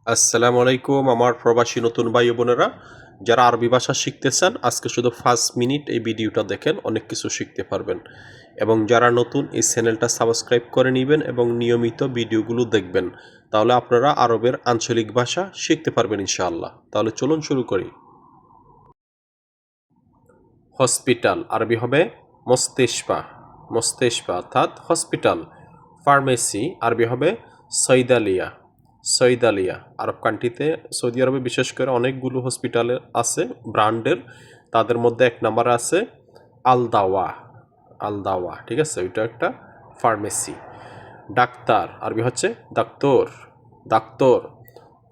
আসসালামু আলাইকুম আমার প্রবাসী নতুন ভাই বোনেরা, যারা আরবি ভাষা শিখতে চান আজকে শুধু 5 মিনিট এই ভিডিওটা দেখেন, অনেক কিছু শিখতে পারবেন। এবং যারা নতুন এই চ্যানেলটা সাবস্ক্রাইব করে নেবেন এবং নিয়মিত ভিডিওগুলো দেখবেন, তাহলে আপনারা আরবের আঞ্চলিক ভাষা শিখতে পারবেন ইনশাআল্লাহ। তাহলে চলুন শুরু করি। হসপিটাল আরবি হবে মস্তেশফা। মস্তেশফা অর্থাৎ হসপিটাল। ফার্মেসি আরবি হবে সৈদালিয়া। সৈদালিয়া আরব কান্ট্রিতে, সৌদি আরবে বিশেষ করে অনেকগুলো হসপিটাল আছে ব্র্যান্ডের। তাদের মধ্যে এক নম্বরে আছে আল দাওয়া। আল দাওয়া, ঠিক আছে, ওইটা একটা ফার্মেসি। ডাক্তার আরবি হচ্ছে ডাক্তর। ডাক্তর।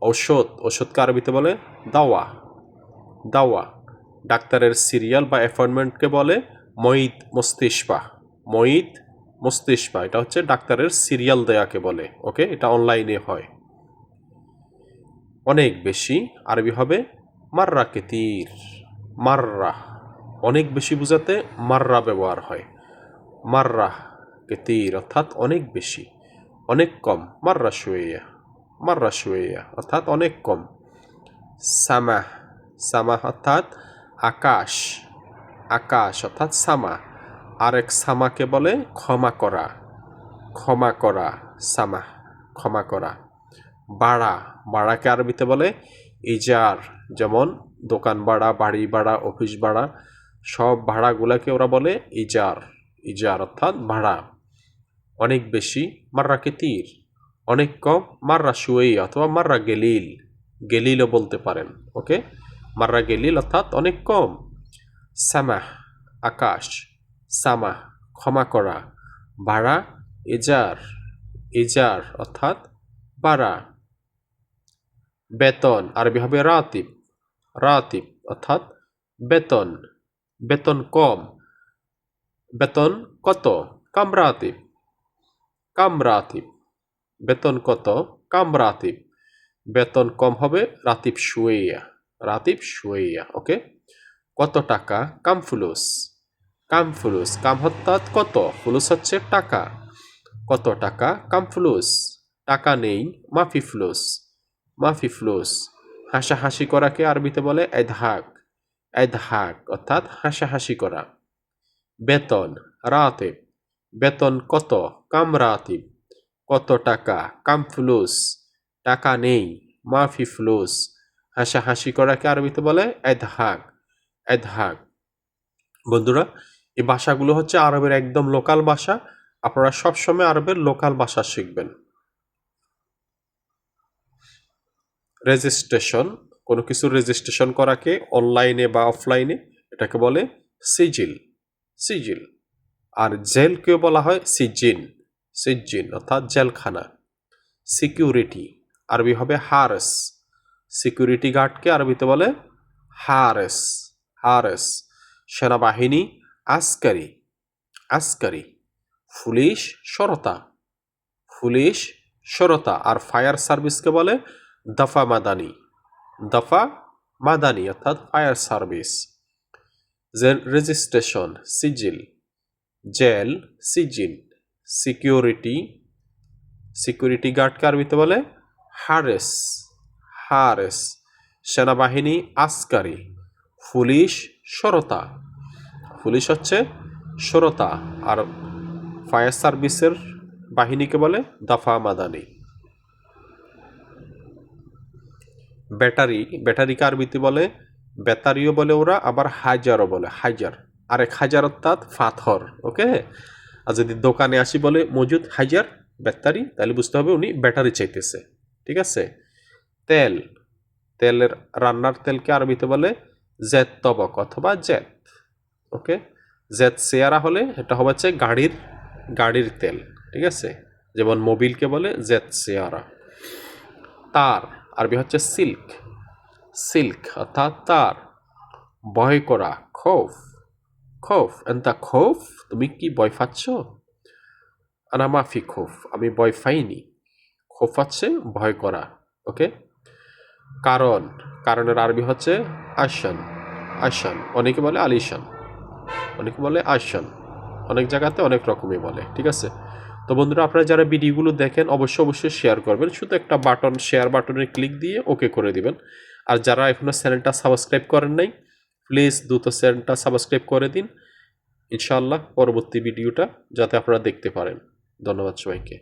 ঔষধ, ওষুধকে আরবিতে বলে দাওয়া। দাওয়া। ডাক্তারের সিরিয়াল বা অ্যাপয়েন্টমেন্টকে বলে মঈদ মুস্তিশফা। মঈদ মুস্তিশফা, এটা হচ্ছে ডাক্তারের সিরিয়াল দেয়াকে বলে। ওকে, এটা অনলাইনে হয়। অনেক বেশি আরবি হবে মাররা কেতির। মাররা, অনেক বেশি বোঝাতে মাররা ব্যবহার হয়। মাররা কেতির অর্থাৎ অনেক বেশি। অনেক কম মাররা শুয়েয়া। মাররা শুয়েয়া অর্থাৎ অনেক কম। সামাহ। সামাহ অর্থাৎ আকাশ। আকাশ অর্থাৎ সামা। আরেক সামাকে বলে ক্ষমা করা। ক্ষমা করা সামাহ, ক্ষমা করা। ভাড়া, ভাড়াকে আরবিতে বলে ইজার। যেমন দোকান ভাড়া, বাড়ি ভাড়া, অফিস ভাড়া, সব ভাড়াগুলাকে ওরা বলে ইজার। ইজার অর্থাৎ ভাড়া। অনেক বেশি মাররা কেতির। অনেক কম মাররা শুয়েই অথবা মাররা গেলিল। গেলিলও বলতে পারেন। ওকে, মাররা গেলিল অর্থাৎ অনেক কম। সামাহ আকাশ। সামাহ ক্ষমা করা। ভাড়া ইজার। ইজার অর্থাৎ ভাড়া। বেতন আরবি হবে রাতিব। রাতিব অর্থাৎ বেতন। বেতন কম। বেতন কত? কাম রাতিব। কাম রাতিব। বেতন কত? কাম রাতিব। বেতন কম হবে রাতিব শুয়েয়া। রাতিব শুয়েয়া। ওকে, কত টাকা? কাম ফুলুস। কাম ফুলুস, কাম অর্থাৎ কত, ফুলুস হচ্ছে টাকা। কত টাকা? কাম ফুলুস। টাকা নেই মাফি ফুলুস। মাফি ফুলুস। হাসাহাসি করাকে আরবিতে বলে এদহাক। এদহাক অর্থাৎ হাসাহাসি করা। বেতন রাতিব। বেতন কত? কাম রাতিব। কত টাকা? কাম ফুলুস। টাকা নেই মাফি ফুলুস। হাসাহাসি করাকে আরবিতে বলে এদহাক। এদহাক। বন্ধুরা, এই ভাষাগুলো হচ্ছে আরবের একদম লোকাল ভাষা। আপনারা সবসময় আরবের লোকাল ভাষা শিখবেন। রেজিস্ট্রেশন, কোনো কিছু রেজিস্ট্রেশন করাকে অনলাইনে বা অফলাইনে, এটাকে বলে সিজিল। সিজিল। আর জেলকেও বলা হয় সিজিন। সিজিন অর্থাৎ জেলখানা। সিকিউরিটি আরবি হবে হারেস। সিকিউরিটি গার্ডকে আরবিতে বলে হারেস। হারেস। সেনাবাহিনী আসকারি। আসকারি। পুলিশ সরতা। পুলিশ সরতা। আর ফায়ার সার্ভিসকে বলে দফা মাদানি। দফা মাদানি অর্থাৎ ফায়ার সার্ভিস। জেল রেজিস্ট্রেশন সিজিল। জেল সিজিন। সিকিউরিটি, সিকিউরিটি গার্ডকে আরবিতে বলে হারেস। হারেস। সেনাবাহিনী আসকারি। পুলিশ সরতা। পুলিশ হচ্ছে সরতা। আর ফায়ার সার্ভিসের বাহিনীকে বলে দফা মাদানি। ব্যাটারি, ব্যাটারিকে আরবিতে বলে বেতারিও বলে ওরা, আবার হাজারও বলে। হাজার, আরেক হাজার অর্থাৎ পাথর। ওকে, আর যদি দোকানে আসি বলে মজুদ হাজার ব্যাটারি, তাহলে বুঝতে হবে উনি ব্যাটারি চাইতেছে। ঠিক আছে। তেল, তেলের রান্নার তেলকে আরবিতে বলে জেত তবক অথবা জেত। ওকে, জেত সেয়ারা হলে এটা হবে হচ্ছে গাড়ির, গাড়ির তেল। ঠিক আছে, যেমন মোবিলকে বলে জেত সেয়ারা। তার আরবি হচ্ছে সিল্ক। সিল্ক অর্থাৎ তার। ভয় করা খৌফ। খৌফ এন্তা খৌফ, তুমি কি ভয় পাচ্ছ? আনা মাফি খৌফ, আমি ভয় পাইনি। খৌফ হচ্ছে ভয় করা। ওকে, কারণ, কারণের আরবি হচ্ছে আসান। আসান, অনেকে বলে আলিশান, অনেকে বলে আসান, অনেক জায়গাতে অনেক রকমই বলে। ঠিক আছে। তো বন্ধুরা, আপনারা যারা ভিডিওগুলো দেখেন অবশ্যই শেয়ার করবেন। শুধু একটা বাটন, শেয়ার বাটনে ক্লিক দিয়ে ওকে করে দিবেন। আর যারা এখনও চ্যানেলটা সাবস্ক্রাইব করেন নাই, প্লিজ দ্রুত চ্যানেলটা সাবস্ক্রাইব করে দিন, ইনশাআল্লাহ পরবর্তী ভিডিওটা যাতে আপনারা দেখতে পারেন। ধন্যবাদ সবাইকে।